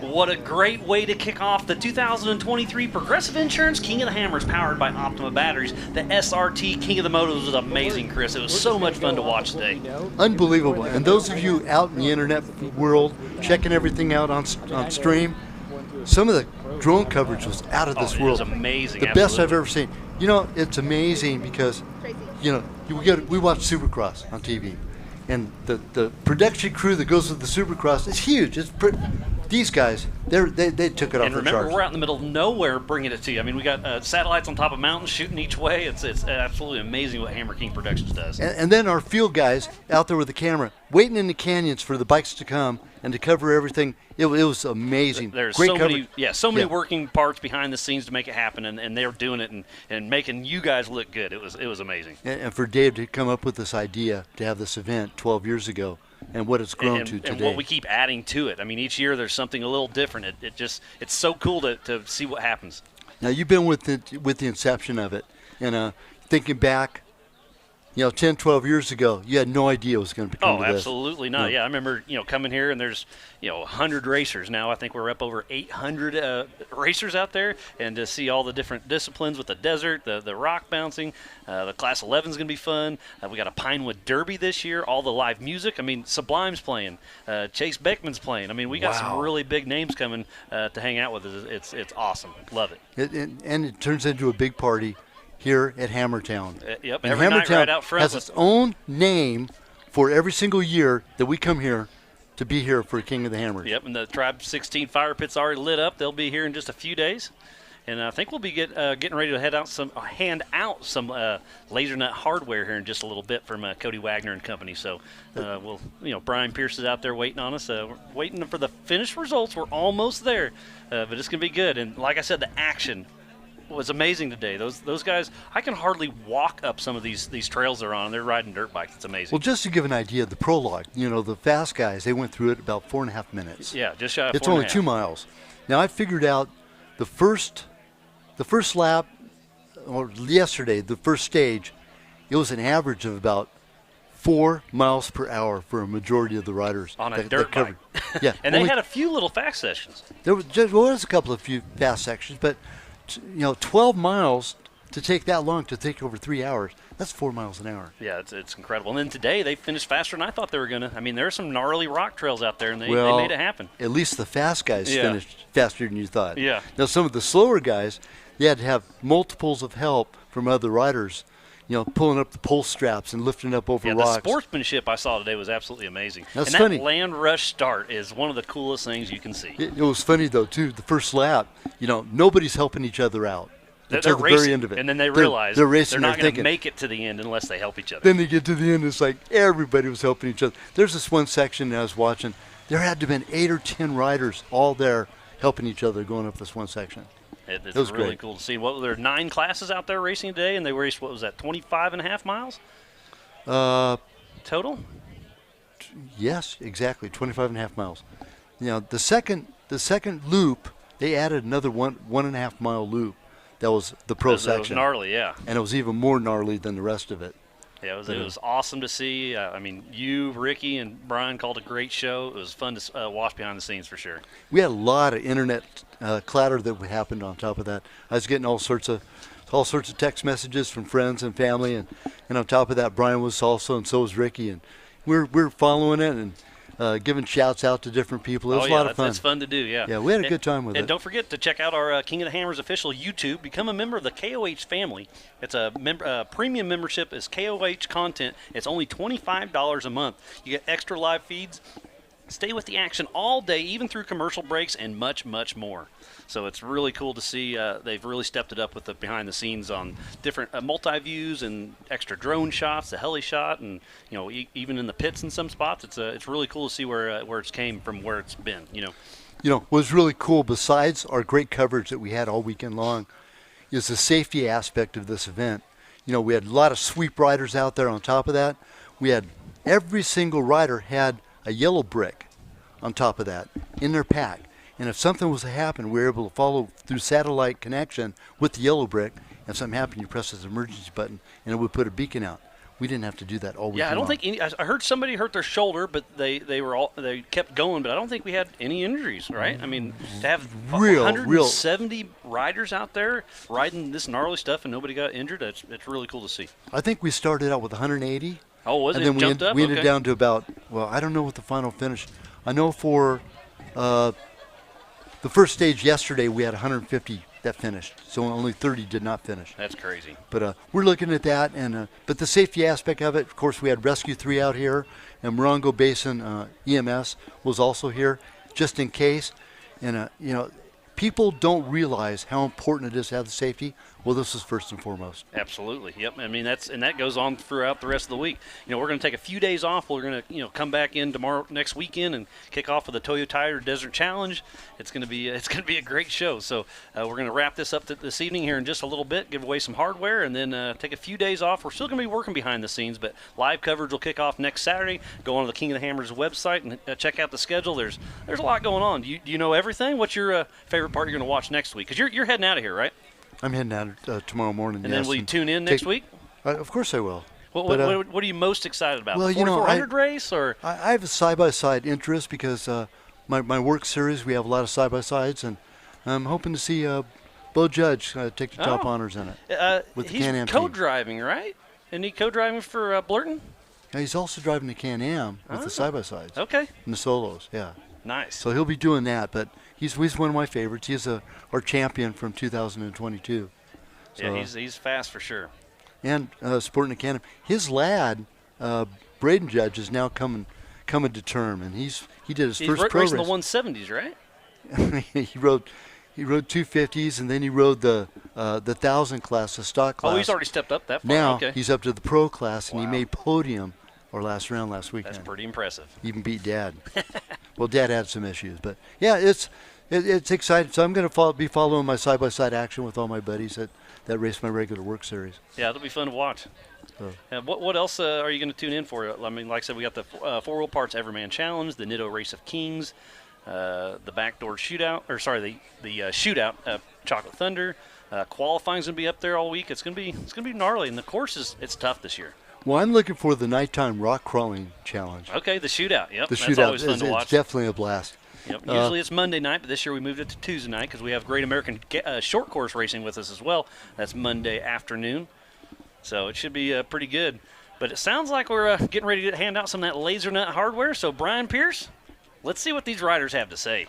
What a great way to kick off the 2023 Progressive Insurance King of the Hammers, powered by Optima Batteries. The SRT King of the Motos was amazing, Chris. It was so much fun to watch today. Unbelievable. And those of you out in the internet world checking everything out on stream, some of the drone coverage was out of this world. It was amazing. The best I've ever seen. You know, it's amazing because, you know, we watch Supercross on TV. And the production crew that goes with the Supercross is huge. These guys, they took it off the charts. And remember, we're out in the middle of nowhere bringing it to you. I mean, we got satellites on top of mountains shooting each way. It's absolutely amazing what Hammer King Productions does. And then our field guys out there with the camera, waiting in the canyons for the bikes to come and to cover everything. It was amazing. There's Great so coverage. many working parts behind the scenes to make it happen, and they're doing it and making you guys look good. It was amazing. And for Dave to come up with this idea to have this event 12 years ago, and what it's grown to today. And what we keep adding to it. I mean, each year there's something a little different. It's so cool to see what happens. Now, you've been with the inception of it, and thinking back, 10, 12 years ago, you had no idea it was going to become this. Oh, absolutely not. Yeah, I remember, coming here and there's, 100 racers. Now I think we're up over 800 racers out there, and to see all the different disciplines with the desert, the rock bouncing, the Class 11 is going to be fun. We got a Pinewood Derby this year, all the live music. I mean, Sublime's playing, Chase Beckman's playing. I mean, we got some really big names coming to hang out with us. It's awesome. Love it. And it turns into a big party here at Hammertown. Yep, and every night Hammertown right out front has its own name for every single year that we come here to be here for King of the Hammers. Yep, and the Tribe 16 fire pit's already lit up. They'll be here in just a few days. And I think we'll be getting ready to hand out some laser nut hardware here in just a little bit from Cody Wagner and company. So Brian Pierce is out there waiting on us. We're waiting for the finished results. We're almost there, but it's going to be good. And like I said, the action was amazing today. Those guys, I can hardly walk up some of these trails they're on. They're riding dirt bikes. It's amazing. Well, just to give an idea, the prologue, the fast guys, they went through it about 4.5 minutes. Yeah, just shy of 4.5. It's only 2 miles. Now, I figured out the first lap, or yesterday, the first stage, it was an average of about 4 miles per hour for a majority of the riders. On a dirt bike. Yeah. And they had a few little fast sections. There was a few fast sections, but 12 miles to take that long to take over 3 hours, that's 4 miles an hour. Yeah, it's incredible. And then today they finished faster than I thought they were going to. I mean, there are some gnarly rock trails out there, and they made it happen. At least the fast guys finished faster than you thought. Yeah. Now, some of the slower guys, they had to have multiples of help from other riders, pulling up the pole straps and lifting up over rocks. The sportsmanship I saw today was absolutely amazing. That's and funny. That land rush start is one of the coolest things you can see. It was funny, though, too. The first lap, nobody's helping each other out. Until the very end of it. And then they realize they're racing, they're not going to make it to the end unless they help each other. Then they get to the end, it's like everybody was helping each other. There's this one section that I was watching. There had to have been 8 or 10 riders all there helping each other going up this one section. It was really great. Cool to see. There were 9 classes out there racing today, and they raced, 25.5 miles? Total? Yes, exactly, 25.5 miles. The second loop, they added another 1.5 mile loop. That was the pro section. It was gnarly, yeah. And it was even more gnarly than the rest of it. Yeah, it was awesome to see. I mean, you, Ricky, and Brian called a great show. It was fun to watch behind the scenes for sure. We had a lot of internet clatter that happened on top of that. I was getting all sorts of text messages from friends and family, and on top of that, Brian was also, and so was Ricky, and we're following it and giving shouts out to different people. It was a lot of fun. It's fun to do, yeah. Yeah, we had a good time with it. And don't forget to check out our King of the Hammers official YouTube. Become a member of the KOH family. It's a premium membership. It's KOH content. It's only $25 a month. You get extra live feeds. Stay with the action all day, even through commercial breaks, and much, much more. So it's really cool to see they've really stepped it up with the behind the scenes on different multi-views and extra drone shots, the heli shot, and even in the pits in some spots. It's really cool to see where it's came from, where it's been. What was really cool, besides our great coverage that we had all weekend long, is the safety aspect of this event. We had a lot of sweep riders out there. On top of that, we had every single rider had a yellow brick on top of that in their pack. And if something was to happen, we were able to follow through satellite connection with the yellow brick. If something happened, you press this emergency button, and it would put a beacon out. we didn't have to do that all week. Yeah, I don't think any. I heard somebody hurt their shoulder, but they kept going. But I don't think we had any injuries, right? I mean, to have 170 riders out there riding this gnarly stuff and nobody got injured, it's really cool to see. I think we started out with 180. Oh, was and it? Then Jumped up? We ended down to about, well, I don't know what the final finish. I know for the first stage yesterday we had 150 that finished, so only 30 did not finish. That's crazy. But we're looking at that, and but the safety aspect of it, of course, we had Rescue 3 out here, and Morongo Basin EMS was also here, just in case. And you know, people don't realize how important it is to have the safety. Well, this is first and foremost. Absolutely. Yep. I mean, that goes on throughout the rest of the week. You know, we're going to take a few days off. We're going to, come back in next weekend and kick off with the Toyo Tire Desert Challenge. It's going to be a great show. So we're going to wrap this up this evening here in just a little bit, give away some hardware, and then take a few days off. We're still going to be working behind the scenes, but live coverage will kick off next Saturday. Go on to the King of the Hammers website and check out the schedule. There's a lot going on. Do you know everything? What's your favorite part you're going to watch next week? Because you're heading out of here, right? I'm heading out tomorrow morning. And then will you tune in next week? Of course I will. What are you most excited about? Well, the 4400 race? Or I have a side-by-side interest because my work series, we have a lot of side-by-sides, and I'm hoping to see Bo Judge take the top honors in it. With the Can-Am he's co-driving, right? Isn't he co-driving for Blurton? Yeah, he's also driving the Can-Am with the side-by-sides. Okay. And the solos, yeah. Nice. So he'll be doing that, but he's one of my favorites. He's our champion from 2022. So, yeah, he's fast for sure. And sporting the Can-Am. His lad, Braden Judge, is now coming to term, and he did his first pro race. He's racing the 170s, right? he rode 250s, and then he rode the 1,000 class, the stock class. Oh, he's already stepped up that far. Now okay. he's up to the pro class, and Wow. he made podium our last round last weekend. That's pretty impressive. Even beat Dad. Well, Dad had some issues, but yeah, it's exciting. So I'm going to be following my side-by-side action with all my buddies that race my regular work series. Yeah, it'll be fun to watch. So. What else are you going to tune in for? I mean, like I said, we got the four-wheel parts Everman Challenge, the Nitto Race of Kings, the backdoor shootout, the shootout, Chocolate Thunder. Qualifying's going to be up there all week. It's going to be gnarly, and the course it's tough this year. Well, I'm looking for the nighttime rock crawling challenge. Okay, the shootout. Yep, the that's shootout always fun to watch. It's definitely a blast. Yep. Usually it's Monday night, but this year we moved it to Tuesday night because we have Great American short course racing with us as well. That's Monday afternoon, so it should be pretty good. But it sounds like we're getting ready to hand out some of that laser nut hardware. So Brian Pierce, let's see what these riders have to say.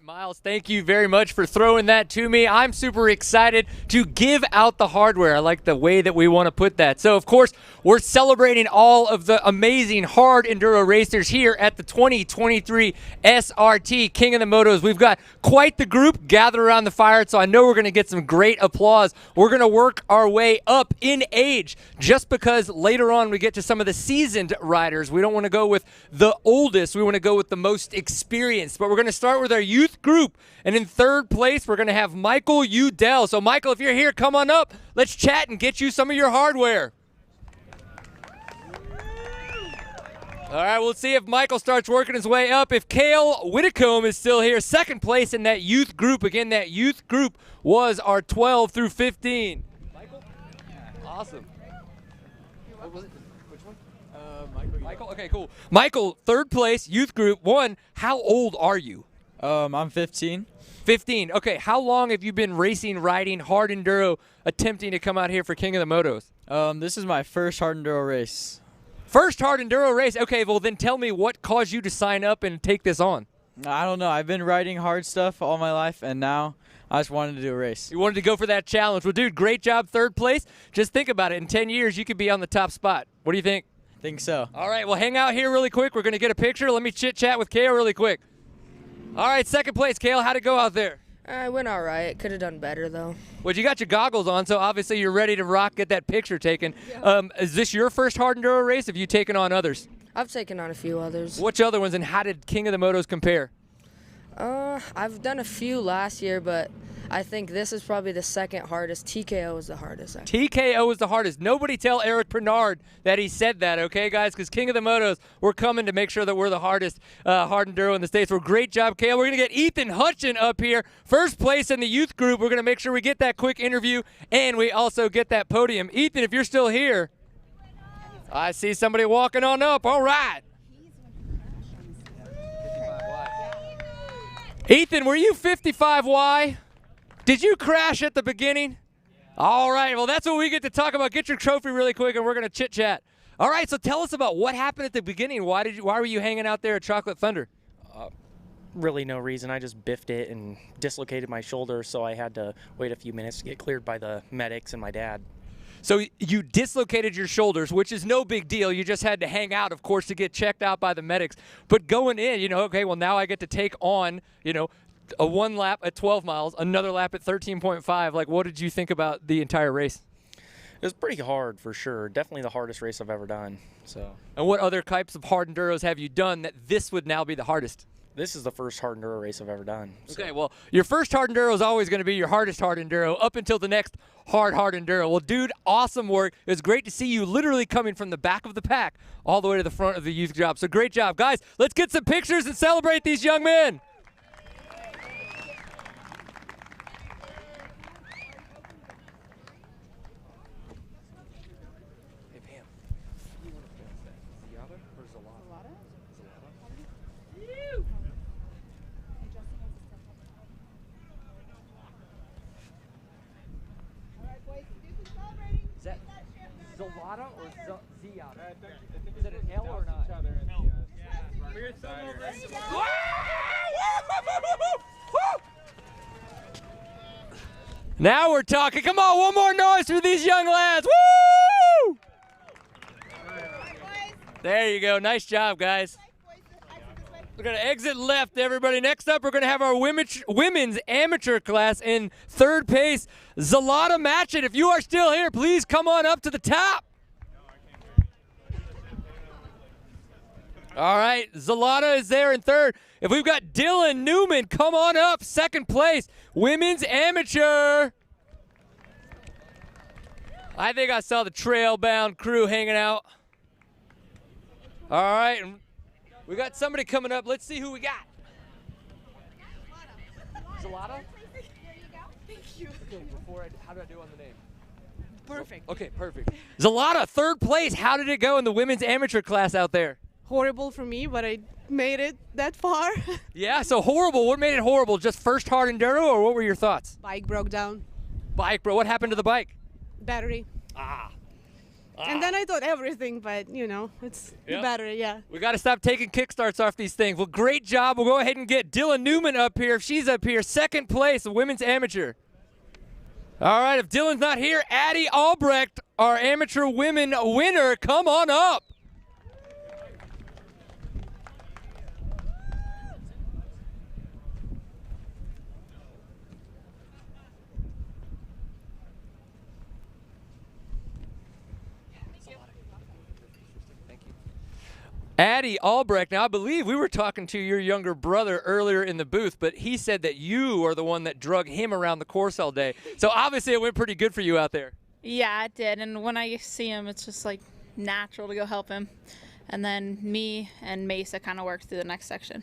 Miles, thank you very much for throwing that to me. I'm super excited to give out the hardware. I like the way that we want to put that. So, of course, we're celebrating all of the amazing hard enduro racers here at the 2023 SRT King of the Motos. We've got quite the group gathered around the fire, so I know we're going to get some great applause. We're going to work our way up in age just because later on we get to some of the seasoned riders. We don't want to go with the oldest. We want to go with the most experienced. But we're going to start with our youth group, and in third place we're going to have Michael Udell. So Michael, if you're here, come on up, let's chat and get you some of your hardware. All right, we'll see if Michael starts working his way up. If Cale Whitcomb is still here, second place in that youth group. Again, that youth group was our 12 through 15. Michael? Awesome. What was it? Which one? Michael? Okay, cool. Michael, third place, youth group 1. How old are you? I'm 15. 15. Okay, how long have you been racing, riding, hard enduro, attempting to come out here for King of the Motos? This is my first hard enduro race. First hard enduro race? Okay, well then tell me what caused you to sign up and take this on? I don't know. I've been riding hard stuff all my life, and now I just wanted to do a race. You wanted to go for that challenge. Well, dude, great job, third place. Just think about it. In 10 years, you could be on the top spot. What do you think? I think so. All right, well, hang out here really quick. We're going to get a picture. Let me chit-chat with Kale really quick. All right, second place, Kale. How'd it go out there? I went all right. Could have done better, though. Well, you got your goggles on, so obviously you're ready to rock, get that picture taken. Yeah. Is this your first hard enduro race? Have you taken on others? I've taken on a few others. Which other ones, and how did King of the Motos compare? I've done a few last year, but I think this is probably the second hardest. TKO is the hardest. TKO is the hardest. Nobody tell Eric Bernard that he said that, okay, guys? Because King of the Motos, we're coming to make sure that we're the hardest hard enduro in the States. Well, great job, Kale. We're going to get Ethan Hutchin up here. First place in the youth group. We're going to make sure we get that quick interview, and we also get that podium. Ethan, if you're still here. I see somebody walking on up. All right. Ethan, were you 55Y? Did you crash at the beginning? All right, well, that's what we get to talk about. Get your trophy really quick, and we're going to chit-chat. All right, so tell us about what happened at the beginning. Why were you hanging out there at Chocolate Thunder? Really no reason. I just biffed it and dislocated my shoulder, so I had to wait a few minutes to get cleared by the medics and my dad. So you dislocated your shoulders, which is no big deal. You just had to hang out, of course, to get checked out by the medics. But going in, okay, well, now I get to take on, a 1 lap at 12 miles, another lap at 13.5. Like, what did you think about the entire race? It was pretty hard for sure. Definitely the hardest race I've ever done. So. And what other types of hard enduros have you done that this would now be the hardest? This is the first hard enduro race I've ever done. So. Okay, well, your first hard enduro is always going to be your hardest hard enduro up until the next hard enduro. Well, dude, awesome work. It was great to see you literally coming from the back of the pack all the way to the front of the youth job. So great job. Guys, let's get some pictures and celebrate these young men. Is that Zalata or Ziata? Is it an L or not? Now we're talking. Come on, one more noise for these young lads. Woo! There you go. Nice job, guys. We're going to exit left, everybody. Next up, we're going to have our women's amateur class in third pace. Zalata Matchett, if you are still here, please come on up to the top. All right, Zalata is there in third. If we've got Dylan Newman, come on up, second place. Women's amateur. I think I saw the trail-bound crew hanging out. All right. We got somebody coming up. Let's see who we got. Zalata? There you go. Thank you. Okay, how do I do on the name? Perfect. Okay, perfect. Zalata, third place. How did it go in the women's amateur class out there? Horrible for me, but I made it that far. Yeah, so horrible. What made it horrible? Just first hard enduro, or what were your thoughts? Bike broke down. Bike, bro. What happened to the bike? Battery. And then I thought everything, but it's the battery, yeah. We got to stop taking kickstarts off these things. Well, great job. We'll go ahead and get Dylan Newman up here. If she's up here, second place, the women's amateur. All right, if Dylan's not here, Addie Albrecht, our amateur women winner, come on up. Addie Albrecht, now I believe we were talking to your younger brother earlier in the booth, but he said that you are the one that drug him around the course all day. So obviously it went pretty good for you out there. Yeah, it did. And when I see him, it's just like natural to go help him. And then me and Mesa kind of worked through the next section.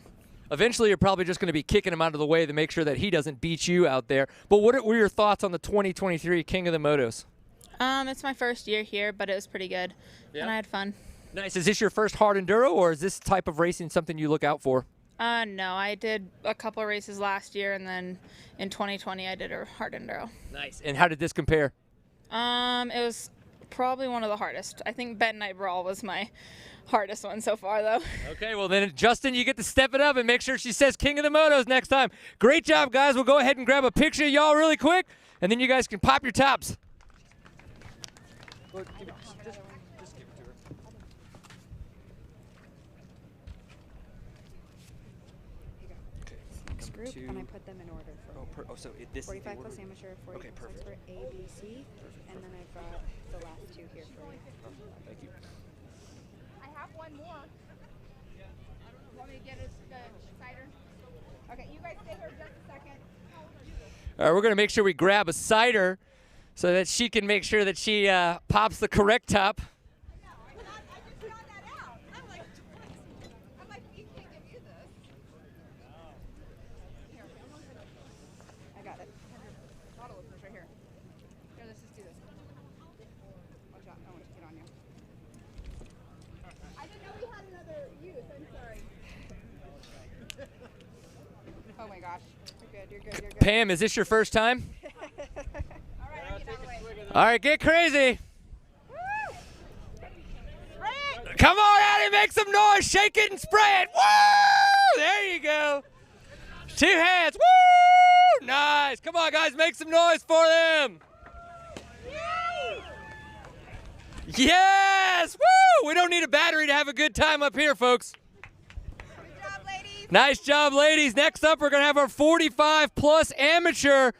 Eventually you're probably just going to be kicking him out of the way to make sure that he doesn't beat you out there. But what were your thoughts on the 2023 King of the Motos? It's my first year here, but it was pretty good. And I had fun. Nice. Is this your first hard enduro, or is this type of racing something you look out for? No, I did a couple of races last year, and then in 2020 I did a hard enduro. Nice. And how did this compare? It was probably one of the hardest. I think Bet Night Brawl was my hardest one so far, though. Okay, well then, Justin, you get to step it up and make sure she says King of the Motos next time. Great job, guys. We'll go ahead and grab a picture of y'all really quick, and then you guys can pop your tops. Just give it to her. Group, and I put them in order for so this 45 plus amateur, 40 plus expert, A, B, C, and then I've got the last two here for you. Thank you. I have one more. Want me to get the cider? Okay, you guys stay here just a second. All right, we're going to make sure we grab a cider so that she can make sure that she pops the correct top. gosh. You're good. You're good. You're good. Pam, is this your first time? All right, get crazy. Come on, Addie, make some noise. Shake it and spray it. Woo! There you go. 2 hands. Woo! Nice. Come on, guys, make some noise for them. Yes! Woo! We don't need a battery to have a good time up here, folks. Good job, ladies. Nice job, ladies. Next up, we're going to have our 45-plus amateur.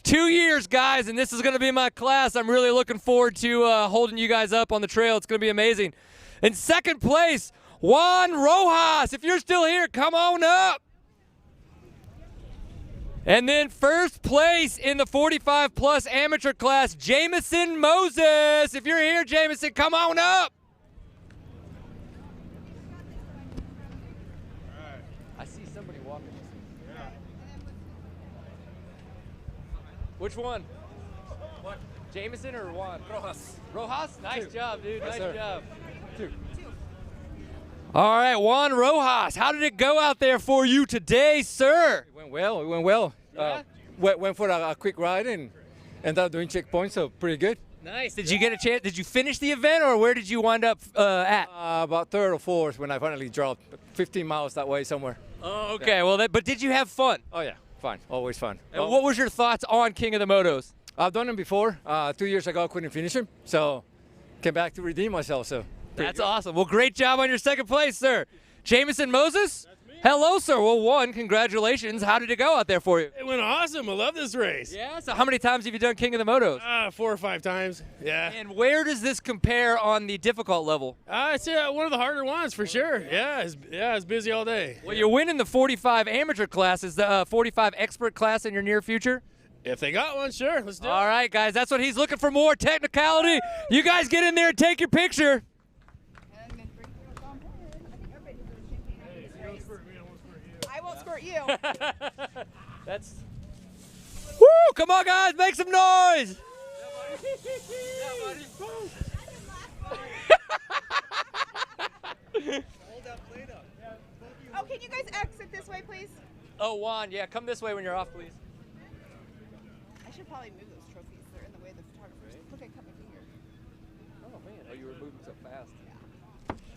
2 years, guys, and this is going to be my class. I'm really looking forward to holding you guys up on the trail. It's going to be amazing. In second place, Juan Rojas. If you're still here, come on up. And then first place in the 45-plus amateur class, Jamison Moses. If you're here, Jamison, come on up. I see somebody walking. Which one? What? Jamison or Juan? Rojas. Rojas? Nice job, dude. Nice job. 2. All right, Juan Rojas, how did it go out there for you today, sir? It went well. It went well. Yeah? Went for a quick ride and ended up doing checkpoints, so pretty good. Nice. Did you get a chance? Did you finish the event, or where did you wind up at? About 3rd or 4th when I finally dropped 15 miles that way somewhere. Oh, okay. Yeah. Well, but did you have fun? Oh, yeah. Fun. Always fun. And what was your thoughts on King of the Motos? I've done them before. 2 years ago, I couldn't finish them, so came back to redeem myself. So that's awesome. Well, great job on your second place, sir. Jamison Moses? Hello, sir. Well, 1, congratulations. How did it go out there for you? It went awesome. I love this race. Yeah? So how many times have you done King of the Motos? 4 or 5 times. Yeah. And where does this compare on the difficult level? It's one of the harder ones for sure. Yeah, it's busy all day. Well, you're winning the 45 amateur class. Is the 45 expert class in your near future? If they got one, sure. Let's do it. All right, guys. That's what he's looking for, more technicality. You guys get in there and take your picture. I won't squirt you. That's. Woo! Come on, guys, make some noise. Oh, can you guys exit this way, please? Oh, Juan, yeah, come this way when you're off, please. I should probably move those trophies. They're in the way of the photographers. Look, I cut my finger. Oh, man. Oh, you were moving so fast.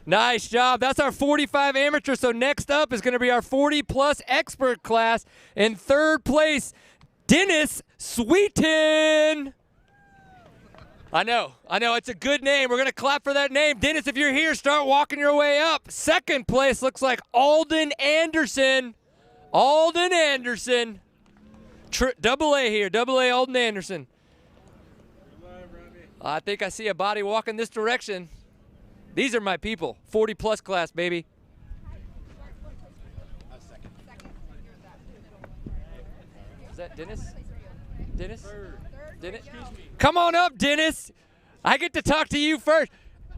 Nice job. That's our 45 amateur. So next up is going to be our 40-plus expert class. In third place, Dennis Sweeten. I know. It's a good name. We're going to clap for that name. Dennis, if you're here, start walking your way up. Second place looks like Alden Anderson. Alden Anderson. Double A here. Double A Alden Anderson. I think I see a body walking this direction. These are my people. 40-plus class, baby. Is that Dennis? Dennis? Dennis? Come on up, Dennis. I get to talk to you first.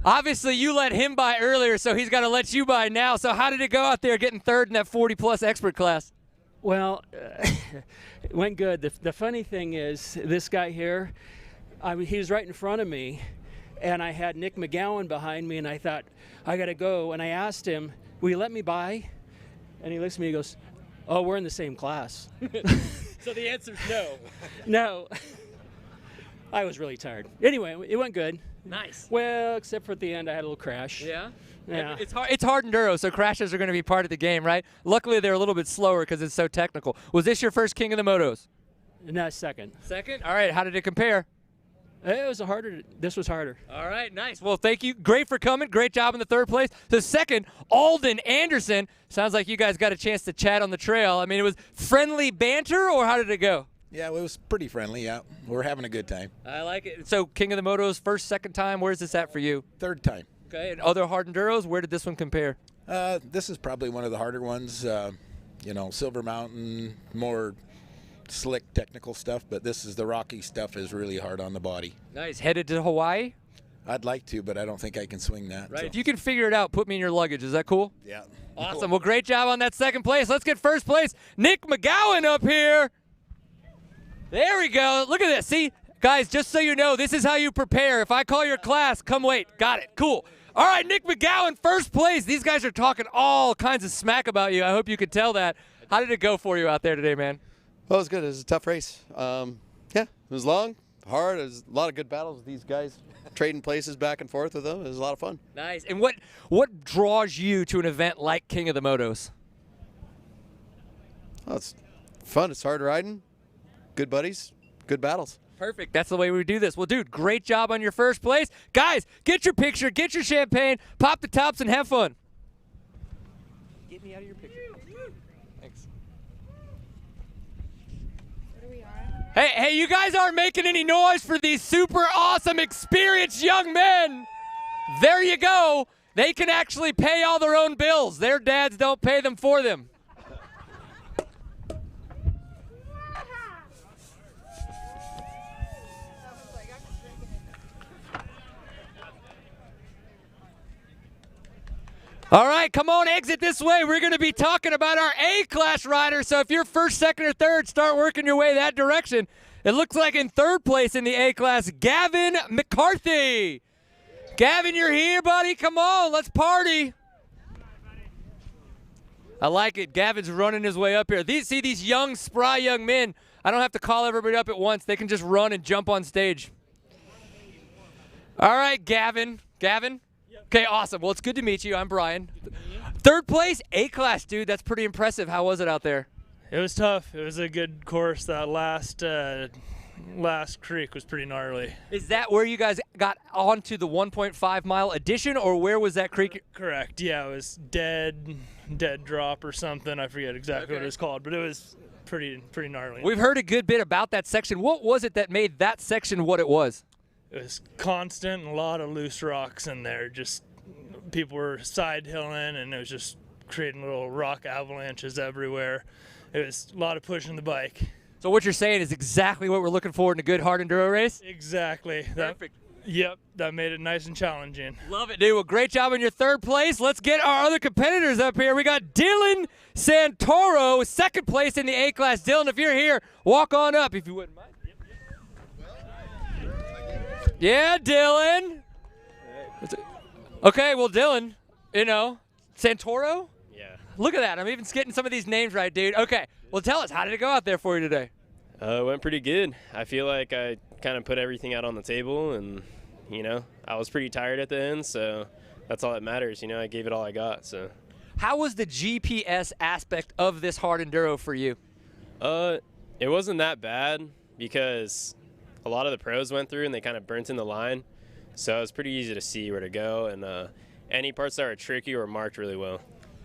Obviously, you let him by earlier, so he's got to let you by now. So how did it go out there getting third in that 40-plus expert class? Well, it went good. The funny thing is, this guy here, he was right in front of me, and I had Nick McGowan behind me, and I thought, I got to go. And I asked him, will you let me by? And he looks at me and goes, oh, we're in the same class. So the answer's no. No. I was really tired. Anyway, it went good. Nice. Well, except for at the end, I had a little crash. Yeah? Yeah. It's hard enduro, so crashes are going to be part of the game, right? Luckily, they're a little bit slower because it's so technical. Was this your first King of the Motos? No, second. Second? All right, how did it compare? This was harder. All right, nice. Well, thank you. Great for coming. Great job in the third place. The second, Alden Anderson. Sounds like you guys got a chance to chat on the trail. I mean, it was friendly banter, or how did it go? Yeah, it was pretty friendly, yeah. We're having a good time. I like it. So, King of the Motos, first, second time. Where's this at for you? Third time. Okay, and other hard enduros, where did this one compare? This is probably one of the harder ones. Silver Mountain, more slick technical stuff, but this is the rocky stuff is really hard on the body. Nice. Headed to Hawaii? I'd like to, but I don't think I can swing that. Right. So. If you can figure it out, put me in your luggage. Is that cool? Yeah. Awesome. Cool. Well, great job on that second place. Let's get first place. Nick McGowan up here. There we go. Look at this. See, guys, just so you know, this is how you prepare. If I call your class, come wait. Got it. Cool. All right, Nick McGowan, first place. These guys are talking all kinds of smack about you. I hope you could tell that. How did it go for you out there today, man? Well, it was good. It was a tough race. Yeah, it was long, hard. It was a lot of good battles with these guys, trading places back and forth with them. It was a lot of fun. Nice. And what draws you to an event like King of the Motos? Well, it's fun. It's hard riding. Good buddies. Good battles. Perfect. That's the way we do this. Well, dude, great job on your first place. Guys, get your picture, get your champagne, pop the tops, and have fun. Get me out of your picture. Thanks. Hey, you guys aren't making any noise for these super awesome, experienced young men. There you go. They can actually pay all their own bills. Their dads don't pay them for them. All right, come on, exit this way. We're going to be talking about our A-class riders. So if you're first, second, or third, start working your way that direction. It looks like in third place in the A-class, Gavin McCarthy. Gavin, you're here, buddy. Come on, let's party. I like it. Gavin's running his way up here. See these young, spry young men. I don't have to call everybody up at once. They can just run and jump on stage. All right, Gavin. Gavin? Okay, awesome. Well, it's good to meet you. I'm Brian. Third place, A-class, dude. That's pretty impressive. How was it out there? It was tough. It was a good course. That last creek was pretty gnarly. Is that where you guys got onto the 1.5 mile addition, or where was that creek? Correct. Yeah, it was dead drop or something. I forget exactly what it was called, but it was pretty gnarly. We've heard a good bit about that section. What was it that made that section what it was? It was constant and a lot of loose rocks in there. Just people were side hilling, and it was just creating little rock avalanches everywhere. It was a lot of pushing the bike. So what you're saying is exactly what we're looking for in a good hard enduro race? Exactly. Perfect. Yep, that made it nice and challenging. Love it, dude. Well, great job in your third place. Let's get our other competitors up here. We got Dylan Santoro, second place in the A-class. Dylan, if you're here, walk on up if you wouldn't mind. Yeah, Dylan. Okay, well, Dylan, Santoro? Yeah. Look at that. I'm even getting some of these names right, dude. Okay, well, tell us, how did it go out there for you today? It went pretty good. I feel like I kind of put everything out on the table, and, I was pretty tired at the end, so that's all that matters. I gave it all I got, so. How was the GPS aspect of this hard enduro for you? It wasn't that bad because a lot of the pros went through and they kind of burnt in the line, so it was pretty easy to see where to go, and any parts that were tricky were marked really well.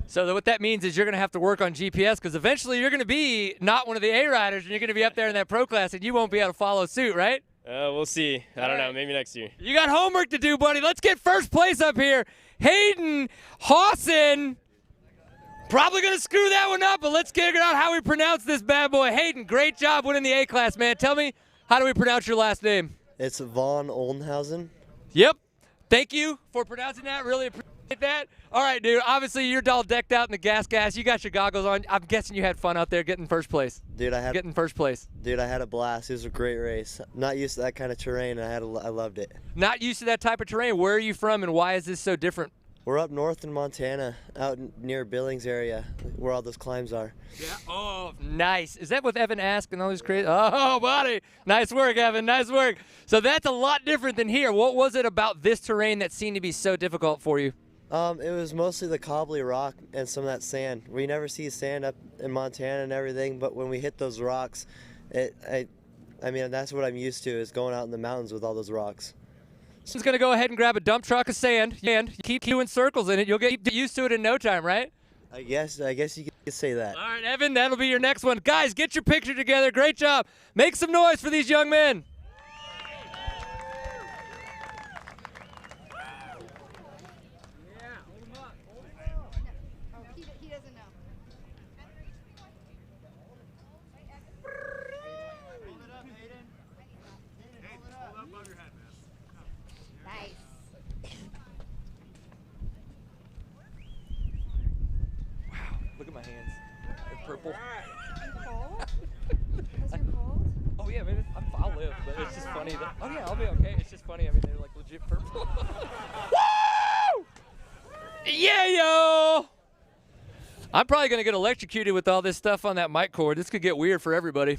So what that means is you're going to have to work on GPS, because eventually you're going to be not one of the A riders, and you're going to be up there in that pro class, and you won't be able to follow suit, right? We'll see. I don't know. Maybe next year. You got homework to do, buddy. Let's get first place up here. Hayden Hawson. Probably going to screw that one up, but let's figure out how we pronounce this bad boy. Hayden, great job winning the A class, man. Tell me, how do we pronounce your last name? It's Von Oldenhausen. Yep. Thank you for pronouncing that. Really appreciate that. All right, dude. Obviously, you're all decked out in the gas. You got your goggles on. I'm guessing you had fun out there getting first place. Dude, I had a blast. It was a great race. Not used to that kind of terrain. I loved it. Not used to that type of terrain. Where are you from, and why is this so different? We're up north in Montana, out near Billings area, where all those climbs are. Yeah. Oh, nice. Is that with Evan Ask and all these crazy? Oh, buddy. Nice work, Evan. Nice work. So that's a lot different than here. What was it about this terrain that seemed to be so difficult for you? It was mostly the cobbly rock and some of that sand. We never see sand up in Montana and everything, but when we hit those rocks, I mean, that's what I'm used to, is going out in the mountains with all those rocks. He's going to go ahead and grab a dump truck of sand and keep doing circles in it. You'll get used to it in no time, right? I guess you could say that. All right, Evan, that'll be your next one. Guys, get your picture together. Great job. Make some noise for these young men. Look at my hands. They're purple. Oh yeah, maybe I'll live, but it's just funny that. Oh yeah, I'll be okay. It's just funny. I mean, they're like legit purple. Woo! Yeah, yo! I'm probably going to get electrocuted with all this stuff on that mic cord. This could get weird for everybody.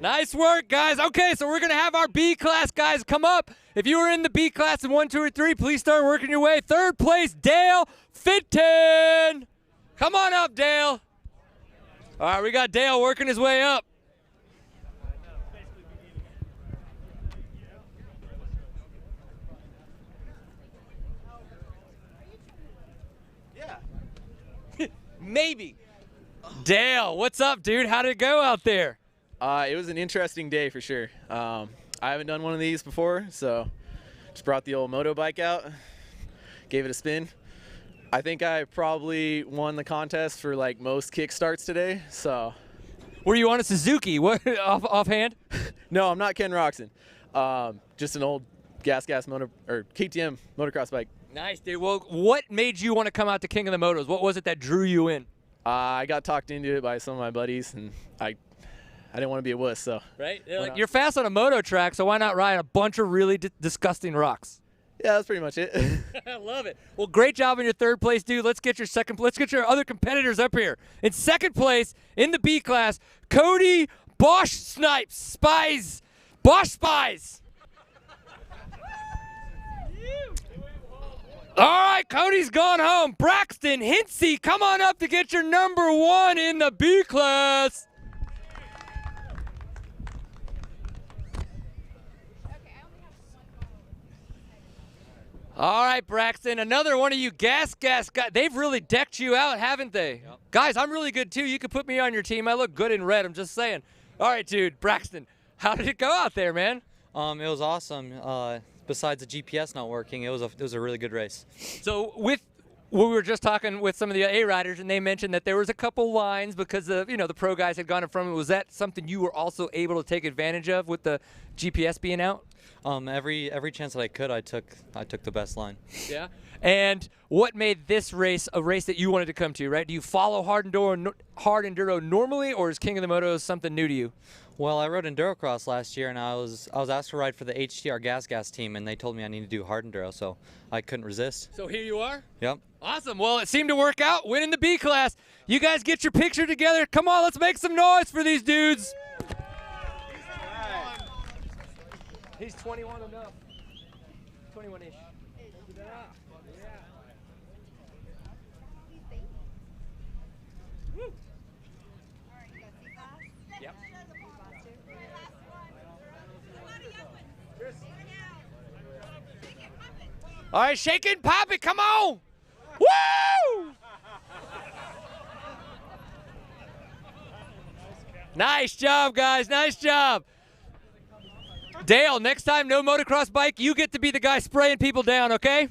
Nice work, guys. Okay, so we're going to have our B class guys come up. If you were in the B class in 1, 2, or 3, please start working your way. Third place, Dale Fitton. Come on up, Dale. All right, we got Dale working his way up. Maybe. Dale, what's up, dude? How did it go out there? It was an interesting day for sure. I haven't done one of these before, so just brought the old moto bike out, gave it a spin. I think I probably won the contest for like most kick starts today. So, were you on a Suzuki? What offhand? No, I'm not Ken Roxon. Just an old gas motor or KTM motocross bike. Nice, dude. Well, what made you want to come out to King of the Motos? What was it that drew you in? I got talked into it by some of my buddies, and I didn't want to be a wuss, so. Right? Like, you're fast on a moto track, so why not ride a bunch of really disgusting rocks? Yeah, that's pretty much it. I love it. Well, great job in your third place, dude. Let's get your other competitors up here. In second place, in the B class, Cody Bosch Spies. All right, Cody's gone home. Braxton Hinsey, come on up to get your number 1 in the B class. All right, Braxton, another one of you gas guys. They've really decked you out, haven't they? Yep. Guys, I'm really good too. You can put me on your team. I look good in red, I'm just saying. All right, dude, Braxton, how did it go out there, man? It was awesome. Besides the GPS not working, it was a really good race. So we were just talking with some of the A riders, and they mentioned that there was a couple lines because the pro guys had gone in front of it. Was that something you were also able to take advantage of with the GPS being out? Every chance that I could, I took the best line. Yeah. And what made this race a race that you wanted to come to? Right? Do you follow hard enduro normally, or is King of the Motos something new to you? Well, I rode Endurocross last year, and I was asked to ride for the HTR Gas team, and they told me I need to do hard enduro, so I couldn't resist. So here you are? Yep. Awesome. Well, it seemed to work out. Winning the B class. You guys get your picture together. Come on, let's make some noise for these dudes. He's 21 enough. 21-ish. Yep. All right, shake it and pop it. Come on. Woo! Nice job, guys. Nice job. Dale, next time, no motocross bike. You get to be the guy spraying people down, okay?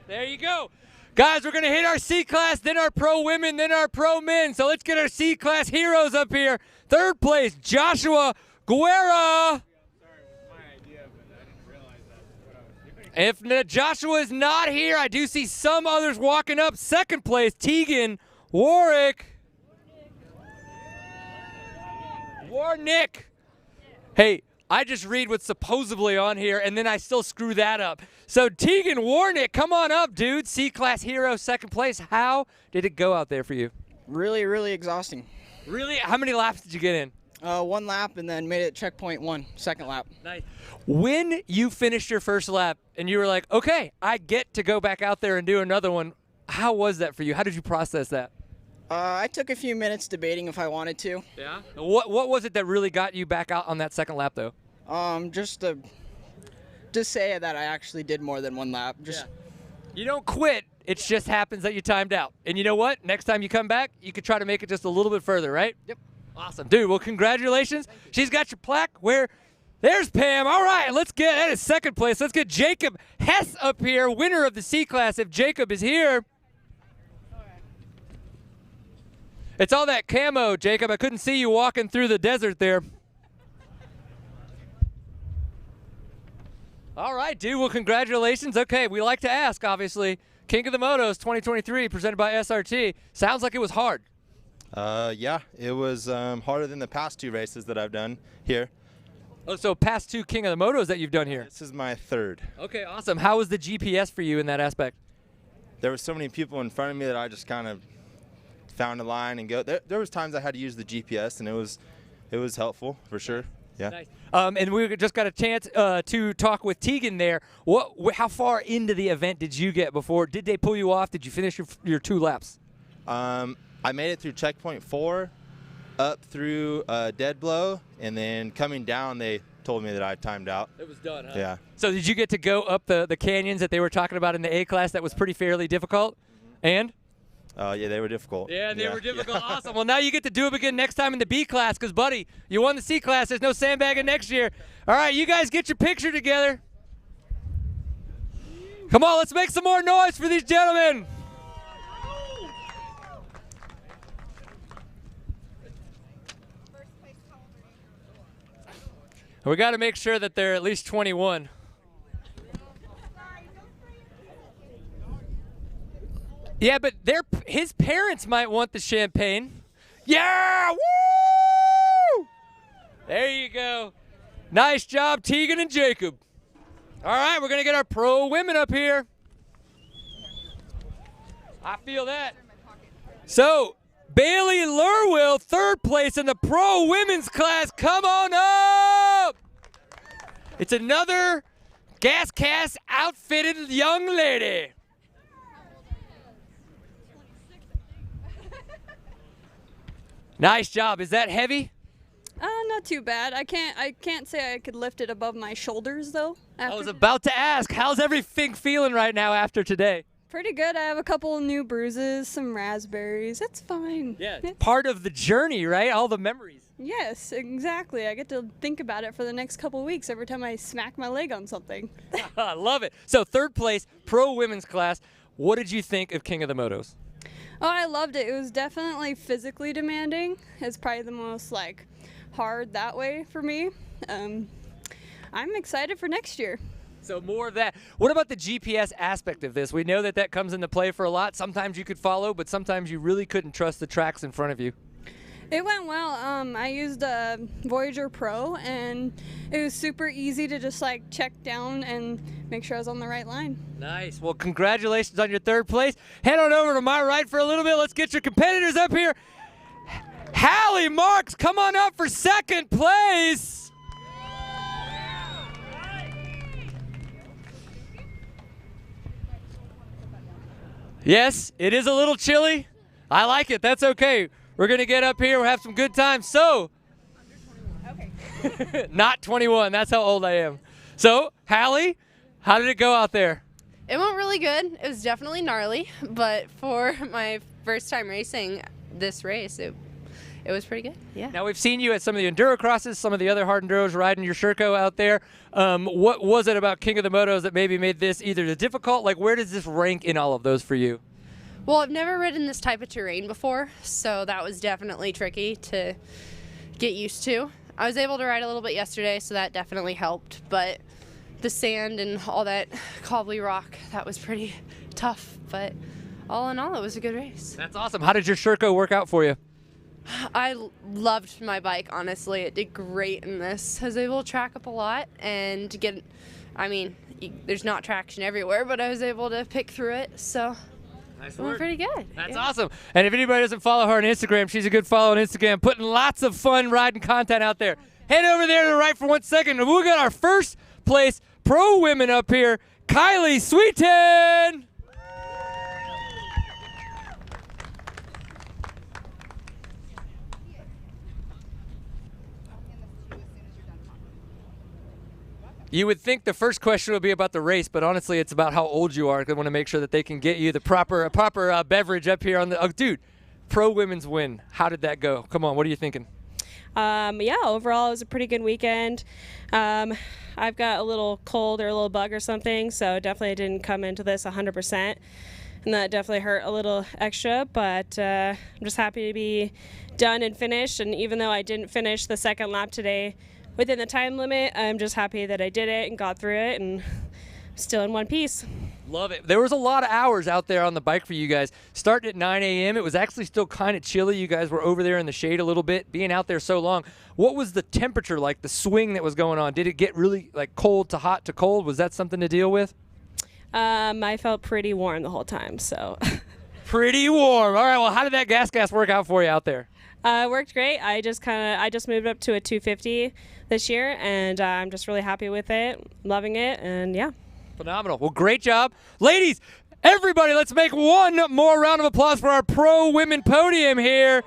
There you go. Guys, we're going to hit our C class, then our pro women, then our pro men. So let's get our C class heroes up here. Third place, Joshua Guerra. If Joshua is not here, I do see some others walking up. Second place, Tegan Warwick. Warnick. Hey, I just read what's supposedly on here, and then I still screw that up. So Tegan Warnick, come on up, dude. C-class hero, second place. How did it go out there for you? Really, really exhausting. Really? How many laps did you get in? 1 lap, and then made it checkpoint 1, second lap. Nice. When you finished your first lap and you were like, okay, I get to go back out there and do another one, how was that for you? How did you process that? I took a few minutes debating if I wanted to. Yeah? What was it that really got you back out on that second lap, though? Just to say that I actually did more than 1 lap. Yeah. You don't quit. It just happens that you timed out. And you know what? Next time you come back, you could try to make it just a little bit further, right? Yep. Awesome. Dude, well, congratulations. She's got your plaque. There's Pam. All right, that is second place. Let's get Jacob Hess up here, winner of the C-Class, if Jacob is here. It's all that camo, Jacob. I couldn't see you walking through the desert there. All right, dude. Well, congratulations. Okay, we like to ask, obviously. King of the Motos 2023, presented by SRT. Sounds like it was hard. Yeah, it was harder than the past 2 races that I've done here. Oh, so past 2 King of the Motos that you've done here. This is my 3rd. Okay, awesome. How was the GPS for you in that aspect? there were so many people in front of me that I just kind of found a line and go. There was times I had to use the GPS, and it was helpful for sure. Yeah. Nice. And we just got a chance to talk with Tegan there. How far into the event did you get before? Did they pull you off? Did you finish your 2 laps? I made it through checkpoint 4, up through Dead Blow, and then coming down, they told me that I timed out. It was done, huh? Yeah. So did you get to go up the canyons that they were talking about in the A class that was pretty fairly difficult? And? Yeah, they were difficult. Yeah, they were difficult. Awesome. Well, now you get to do them again next time in the B class because, buddy, you won the C class. There's no sandbagging next year. All right, you guys get your picture together. Come on, let's make some more noise for these gentlemen. We got to make sure that they're at least 21. Yeah, but his parents might want the champagne. Yeah! Woo! There you go. Nice job, Tegan and Jacob. All right, we're going to get our pro women up here. I feel that. So, Bailey Lurwill, 3rd place in the pro women's class. Come on up! It's another gas cast outfitted young lady. Nice job. Is that heavy? Not too bad. I can't say I could lift it above my shoulders though. I was about to ask, how's everything feeling right now after today? Pretty good. I have a couple new bruises, some raspberries. It's fine. Yeah, it's part of the journey, right? All the memories. Yes, exactly. I get to think about it for the next couple of weeks every time I smack my leg on something. I love it. So 3rd place, pro women's class. What did you think of King of the Motos? Oh, I loved it. It was definitely physically demanding. It's probably the most hard that way for me. I'm excited for next year. So more of that. What about the GPS aspect of this? We know that comes into play for a lot. Sometimes you could follow, but sometimes you really couldn't trust the tracks in front of you. It went well. I used a Voyager Pro, and it was super easy to just check down and make sure I was on the right line. Nice. Well, congratulations on your 3rd place. Head on over to my right for a little bit. Let's get your competitors up here. Hallie Marks, come on up for 2nd place. Yes, it is a little chilly. I like it. That's okay. We're going to get up here. We'll have some good times. So, not 21. That's how old I am. So, Hallie, how did it go out there? It went really good. It was definitely gnarly, but for my first time racing this race, it was pretty good. Yeah. Now, we've seen you at some of the Enduro crosses, some of the other hard Enduros riding your Sherco out there. What was it about King of the Motos that maybe made this either the difficult? Where does this rank in all of those for you? Well, I've never ridden this type of terrain before, so that was definitely tricky to get used to. I was able to ride a little bit yesterday, so that definitely helped, but the sand and all that cobbly rock, that was pretty tough, but all in all, it was a good race. That's awesome. How did your Sherco work out for you? I loved my bike, honestly. It did great in this. I was able to track up a lot and there's not traction everywhere, but I was able to pick through it, so nice it went pretty good. That's awesome. And if anybody doesn't follow her on Instagram, she's a good follow on Instagram, putting lots of fun riding content out there. Head over there to the right for 1 second, and we'll get our 1st place pro women up here, Kylie Sweeten. You would think the first question would be about the race, but honestly, it's about how old you are. They want to make sure that they can get you the proper beverage up here on the. Oh, dude, pro women's win. How did that go? Come on, what are you thinking? Yeah, overall it was a pretty good weekend. I've got a little cold or a little bug or something, so definitely didn't come into this 100%, and that definitely hurt a little extra, but I'm just happy to be done and finished, and even though I didn't finish the 2nd lap today within the time limit, I'm just happy that I did it and got through it and still in one piece. Love it. There was a lot of hours out there on the bike for you guys. Starting at 9 a.m., it was actually still kind of chilly. You guys were over there in the shade a little bit, being out there so long. What was the temperature like, the swing that was going on? Did it get really cold to hot to cold? Was that something to deal with? I felt pretty warm the whole time, so. Pretty warm. All right, well, how did that gas work out for you out there? It worked great. I just moved up to a 250 this year, and I'm just really happy with it, loving it, and yeah. Phenomenal. Well, great job. Ladies, everybody, let's make one more round of applause for our pro women podium here.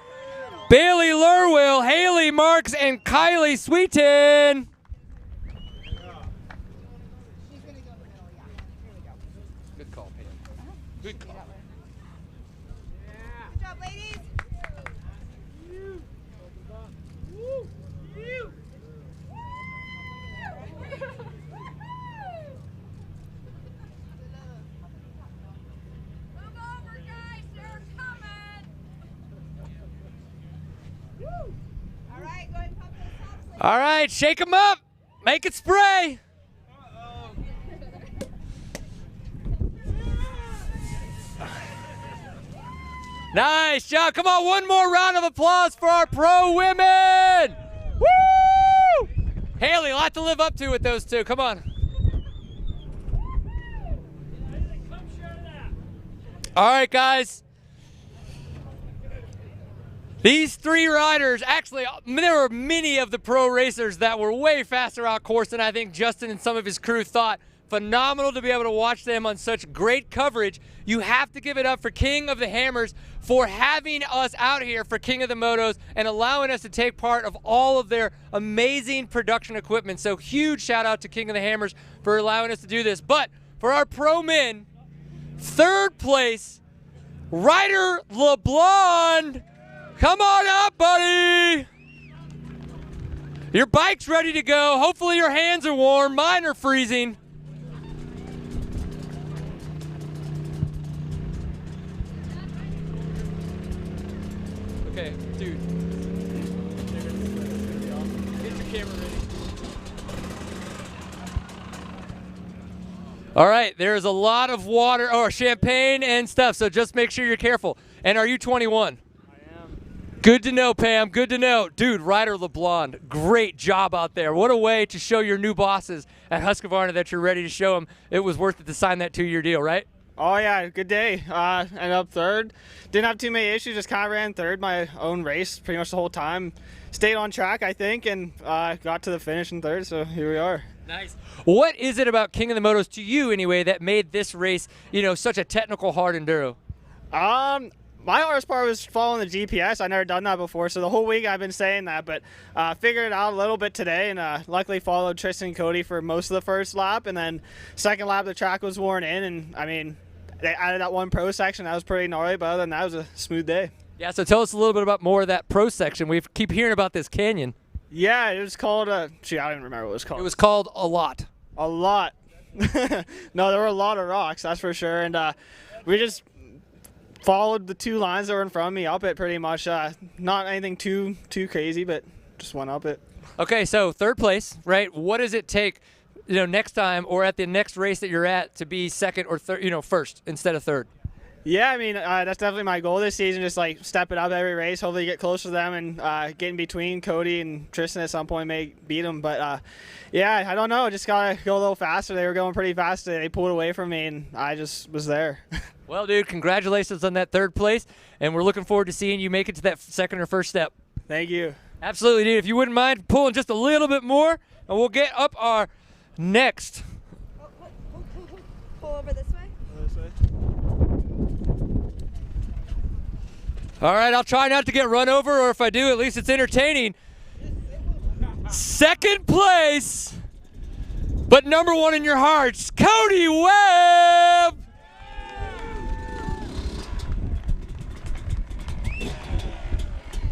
Bailey Lurwill, Haley Marks, and Kylie Sweeten. Good call, Pam. Good call. Good job, ladies. All right, shake them up. Make it spray. Nice job. Come on, one more round of applause for our pro women. Woo! Haley, a lot to live up to with those two. Come on. All right, guys. These three riders, actually, there were many of the pro racers that were way faster out course than I think Justin and some of his crew thought. Phenomenal to be able to watch them on such great coverage. You have to give it up for King of the Hammers for having us out here for King of the Motos and allowing us to take part of all of their amazing production equipment. So huge shout out to King of the Hammers for allowing us to do this. But for our pro men, third place, Ryder LeBlond. Come on up, buddy. Your bike's ready to go. Hopefully your hands are warm. Mine are freezing. Okay, dude. Get your camera ready. All right, there's a lot of water or champagne and stuff, so just make sure you're careful. And are you 21? Good to know, Pam. Good to know. Dude, Ryder LeBlond, great job out there. What a way to show your new bosses at Husqvarna that you're ready to show them it was worth it to sign that 2-year deal, right? Oh, yeah, good day. Ended up third. Didn't have too many issues, just kind of ran third my own race pretty much the whole time. Stayed on track, I think, and got to the finish in third, so here we are. Nice. What is it about King of the Motos, to you anyway, that made this race, you know, such a technical, hard enduro? My hardest part was following the GPS. I've never done that before, so the whole week I've been saying that, but figured it out a little bit today, and luckily followed Tristan and Cody for most of the first lap, and then second lap the track was worn in, and I mean, they added that one pro section. That was pretty gnarly, but other than that, it was a smooth day. Yeah, so tell us a little bit about more of that pro section. We keep hearing about this canyon. Yeah, it was called, shoot, I don't even remember what it was called. It was called A Lot. A Lot. No, there were a lot of rocks, that's for sure, and we just followed the two lines that were in front of me up it pretty much. Not anything too crazy, but just went up it. Okay, so third place, right? What does it take, you know, next time or at the next race that you're at to be second or third, you know, first instead of third? Yeah, I mean, that's definitely my goal this season, just like step it up every race, hopefully get close to them and get in between Cody and Tristan at some point, may beat them. But yeah, I don't know, just got to go a little faster. They were going pretty fast. They pulled away from me, and I just was there. Well, dude, congratulations on that third place, and we're looking forward to seeing you make it to that second or first step. Thank you. Absolutely, dude. If you wouldn't mind pulling just a little bit more, and we'll get up our next. Pull over this way. This way. All right, I'll try not to get run over, or if I do, at least it's entertaining. Second place, but number one in your hearts, Cody Webb.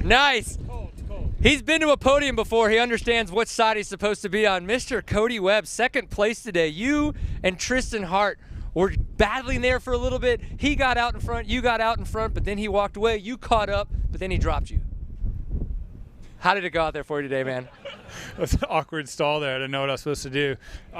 Nice. He's been to a podium before. He understands what side he's supposed to be on. Mr. Cody Webb, second place today. You and Tristan Hart were battling there for a little bit. He got out in front, you got out in front, but then he walked away. You caught up, but then he dropped you. How did it go out there for you today, man? It was an awkward stall there. I didn't know what I was supposed to do.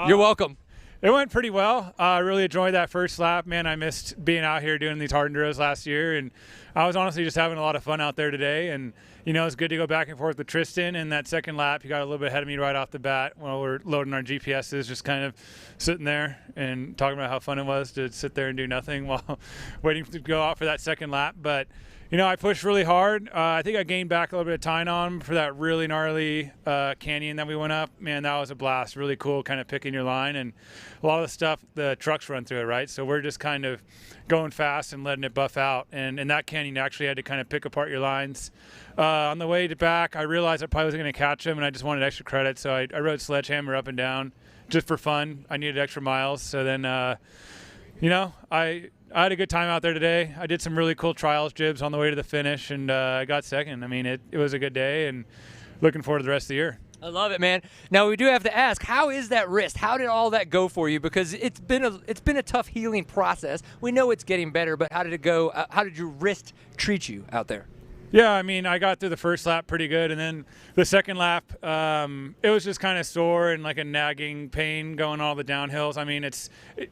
You're welcome. It went pretty well. I really enjoyed that first lap. Man, I missed being out here doing these hard enduros last year, and I was honestly just having a lot of fun out there today. And you know, it's good to go back and forth with Tristan. And that second lap, he got a little bit ahead of me right off the bat while we're loading our GPSs, just kind of sitting there and talking about how fun it was to sit there and do nothing while waiting to go out for that second lap. But you know, I pushed really hard. I think I gained back a little bit of time on him for that really gnarly canyon that we went up. Man, that was a blast. Really cool, kind of picking your line. And a lot of the stuff, the trucks run through it, right? So we're just kind of going fast and letting it buff out. And in that canyon, you actually had to kind of pick apart your lines. On the way back, I realized I probably wasn't going to catch him, and I just wanted extra credit. So I rode Sledgehammer up and down just for fun. I needed extra miles. So then, you know, I had a good time out there today. I did some really cool trials jibs on the way to the finish, and I got second. I mean, it was a good day, and looking forward to the rest of the year. I love it, man. Now we do have to ask, how is that wrist? How did all that go for you? Because it's been a tough healing process. We know it's getting better, but how did it go? How did your wrist treat you out there? Yeah, I mean, I got through the first lap pretty good, and then the second lap, it was just kind of sore and like a nagging pain going all the downhills. I mean,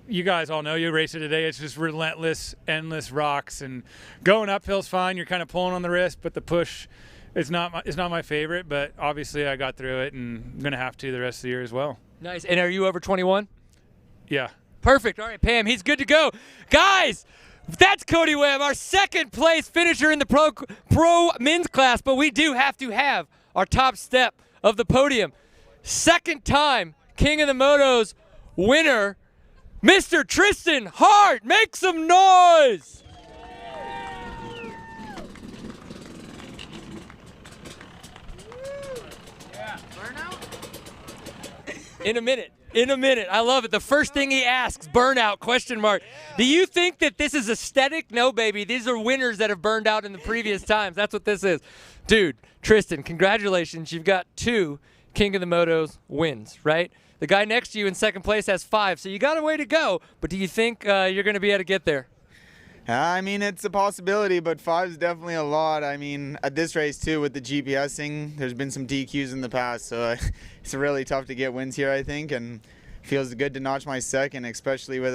you guys all know, you race it today, it's just relentless, endless rocks, and going uphill's fine. You're kind of pulling on the wrist, but the push is not my favorite, but obviously I got through it, and I'm going to have to the rest of the year as well. Nice. And are you over 21? Yeah. Perfect. All right, Pam, he's good to go. Guys, that's Cody Webb, our second place finisher in the pro men's class, but we do have to have our top step of the podium. Second time King of the Motos winner, Mr. Tristan Hart. Make some noise. In a minute. In a minute. I love it. The first thing he asks, burnout, question mark. Do you think that this is aesthetic? No, baby. These are winners that have burned out in the previous times. That's what this is. Dude, Tristan, congratulations. You've got 2 King of the Motos wins, right? The guy next to you in second place has 5, so you got a way to go. But do you think you're going to be able to get there? I mean, it's a possibility, but 5 is definitely a lot. I mean, at this race, too, with the GPSing, there's been some DQs in the past, so it's really tough to get wins here, I think, and feels good to notch my second, especially with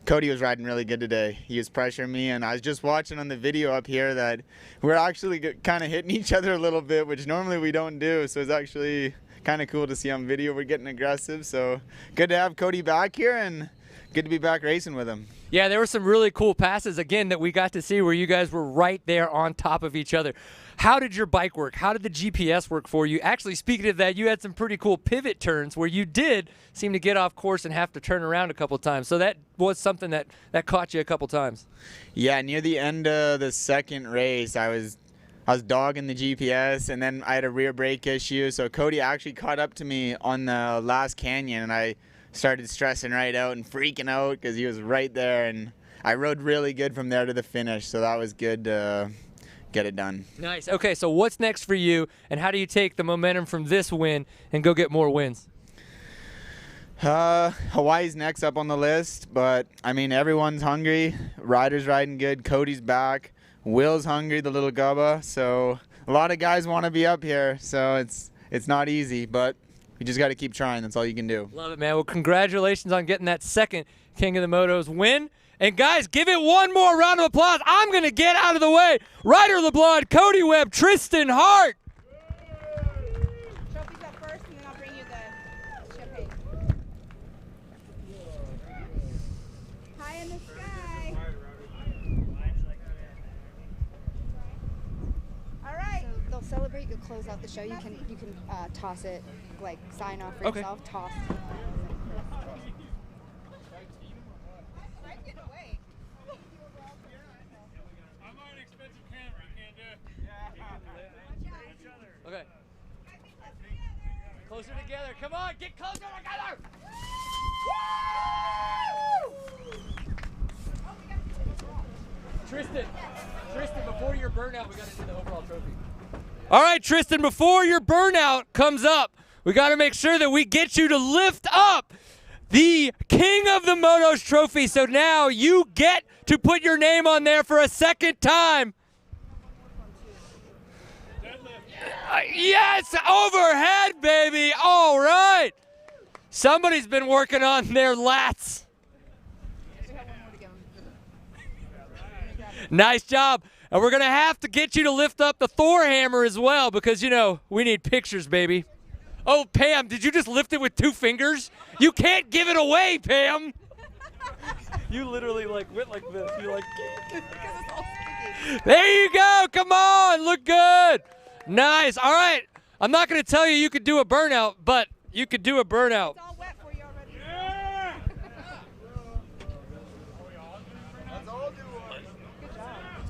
Cody was riding really good today. He was pressuring me, and I was just watching on the video up here that we're actually kind of hitting each other a little bit, which normally we don't do, so it's actually kind of cool to see on video we're getting aggressive. So good to have Cody back here, and good to be back racing with him. Yeah, there were some really cool passes, again, that we got to see where you guys were right there on top of each other. How did your bike work? How did the GPS work for you? Actually, speaking of that, you had some pretty cool pivot turns where you did seem to get off course and have to turn around a couple times. So that was something that caught you a couple times. Yeah, near the end of the second race, I was dogging the GPS, and then I had a rear brake issue. So Cody actually caught up to me on the last canyon, and I started stressing right out and freaking out because he was right there, and I rode really good from there to the finish, so that was good to get it done. Nice. Okay, so what's next for you, and how do you take the momentum from this win and go get more wins? Hawaii's next up on the list, but I mean, everyone's hungry. Ryder's riding good. Cody's back. Will's hungry, the little gubba. So a lot of guys want to be up here, so it's not easy, but you just got to keep trying. That's all you can do. Love it, man. Well, congratulations on getting that second King of the Motos win. And guys, give it one more round of applause. I'm going to get out of the way. Ryder LeBlanc, Cody Webb, Tristan Hart. Trophies up first, and then I'll bring you the champagne. High in the sky. All right. So they'll celebrate. You'll close out the show. You can toss it, like sign off for yourself. Toss. Okay. Closer together. Come on, get closer together. Tristan, before your burnout, we got to do the overall trophy. All right, Tristan, before your burnout comes up, we got to make sure that we get you to lift up the King of the Motos trophy. So now you get to put your name on there for a second time. Yes, overhead, baby. All right. Somebody's been working on their lats. Nice job. And we're going to have to get you to lift up the Thor hammer as well because, you know, we need pictures, baby. Oh, Pam, did you just lift it with 2 fingers? You can't give it away, Pam. You literally like went like this. You like. There you go. Come on. Look good. Nice. All right. I'm not going to tell you you could do a burnout, but you could do a burnout. It's all wet for you already.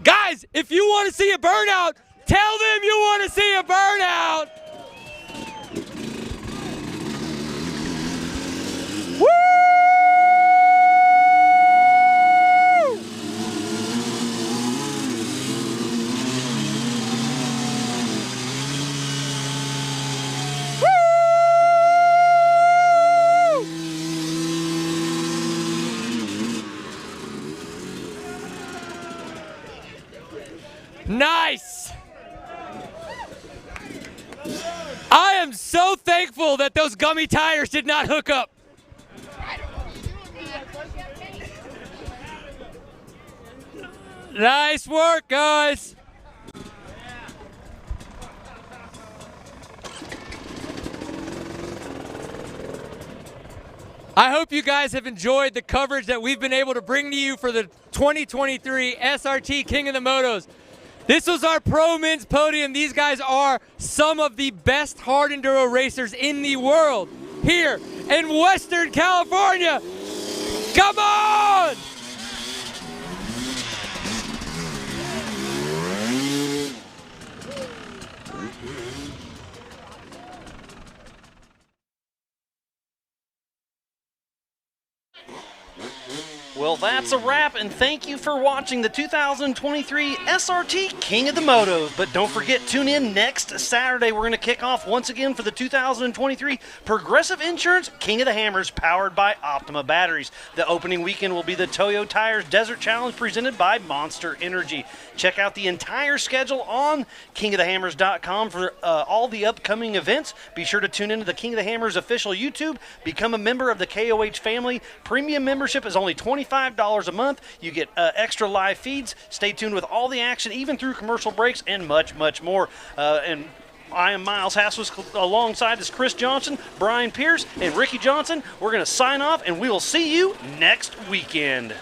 Guys, if you want to see a burnout, tell them you want to see a burnout. Woo! Nice! I am so thankful that those gummy tires did not hook up. Nice work, guys. I hope you guys have enjoyed the coverage that we've been able to bring to you for the 2023 SRT King of the Motos. This was our Pro Men's Podium. These guys are some of the best hard enduro racers in the world here in Western California. Come on! Well, that's a wrap, and thank you for watching the 2023 SRT King of the Motos. But don't forget, tune in next Saturday. We're going to kick off once again for the 2023 Progressive Insurance King of the Hammers, powered by Optima Batteries. The opening weekend will be the Toyo Tires Desert Challenge presented by Monster Energy. Check out the entire schedule on kingofthehammers.com for all the upcoming events. Be sure to tune into the King of the Hammers official YouTube. Become a member of the KOH family. Premium membership is only $25 a month. You get extra live feeds. Stay tuned with all the action, even through commercial breaks, and much, much more. And I am Miles Hasswas, alongside is Chris Johnson, Brian Pierce, and Ricky Johnson. We're going to sign off, and we will see you next weekend.